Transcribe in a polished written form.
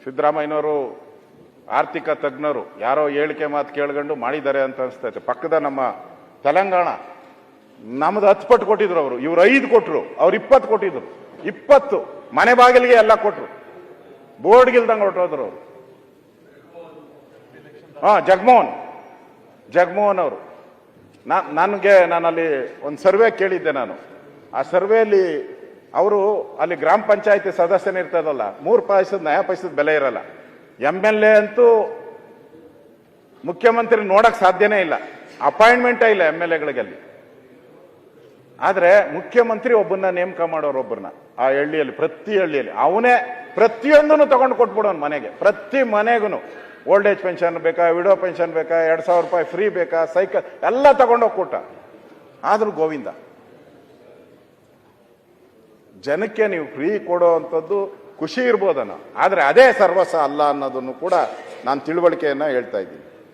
ಸಿದ್ದರಾಮಯ್ಯನವರು ಆರ್ಥಿಕ ತಜ್ಞರು ಯಾರೋ ಹೇಳಿಕೆ ಮಾತು ಕೇಳ್ಕೊಂಡು ಮಾಡಿದ್ದಾರೆ ಅಂತ ಅನಿಸ್ತೈತೆ. ಪಕ್ಕದ ನಮ್ಮ ತೆಲಂಗಾಣ ನಮ್ದು 10 ಪಟ್ಟು ಕೊಟ್ಟಿದ್ರು ಅವರು, ಇವ್ರು 5 ಕೊಟ್ಟರು, ಅವ್ರು 20 ಕೊಟ್ಟಿದ್ರು. 20 ಮನೆ ಬಾಗಿಲಿಗೆ ಎಲ್ಲ ಕೊಟ್ರು, ಬೋರ್ಡ್ಗಿಲ್ದಂಗೆ ಹೊರಟೋದ್ರು ಅವರು. ಜಗಮೋಹನ್ ಅವರು. ನಾನಲ್ಲಿ ಒಂದು ಸರ್ವೆ ಕೇಳಿದ್ದೆ ನಾನು. ಆ ಸರ್ವೆಯಲ್ಲಿ ಅವರು ಅಲ್ಲಿ ಗ್ರಾಮ ಪಂಚಾಯತಿ ಸದಸ್ಯನಿರ್ತದಲ್ಲ, 3 ಪೈಸದ ನಯ ಪೈಸದ ಬೆಲೆ ಇರಲ್ಲ. MLA ಅಂತೂ ಮುಖ್ಯಮಂತ್ರಿ ನೋಡಕ್ ಸಾಧ್ಯನೇ ಇಲ್ಲ, ಅಪಾಯಿಂಟ್ಮೆಂಟೇ ಇಲ್ಲ MLAಗಳಿಗಲ್ಲಿ. ಆದ್ರೆ ಮುಖ್ಯಮಂತ್ರಿ ಒಬ್ಬನ್ನ ನೇಮಕ ಮಾಡೋರು, ಒಬ್ಬರನ್ನ ಆ ಹಳ್ಳಿಯಲ್ಲಿ, ಪ್ರತಿ ಹಳ್ಳಿಯಲ್ಲಿ ಅವನೇ ಪ್ರತಿಯೊಂದನ್ನು ತಗೊಂಡು ಕೊಟ್ಬಿಡೋನು ಮನೆಗೆ. ಪ್ರತಿ ಮನೆಗೂ ಓಲ್ಡ್ ಏಜ್ ಪೆನ್ಷನ್ ಬೇಕಾ, ವಿಡೋ ಪೆನ್ಷನ್ ಬೇಕಾ, 2000 ರೂಪಾಯಿ ಫ್ರೀ ಬೇಕಾ, ಸೈಕಲ್ ಎಲ್ಲ ತಗೊಂಡೋಗಿ ಕೊಟ್ಟ. ಆದ್ರೂ ಗೋವಿಂದ, ಜನಕ್ಕೆ ನೀವು ಫ್ರೀ ಕೊಡೋ ಅಂಥದ್ದು ಖುಷಿ ಇರ್ಬೋದನ್ನ, ಆದ್ರೆ ಅದೇ ಸರ್ವಸ್ವ ಅಲ್ಲ ಅನ್ನೋದನ್ನು ಕೂಡ ನಾನು ತಿಳುವಳಿಕೆಯನ್ನ ಹೇಳ್ತಾ ಇದ್ದೀನಿ.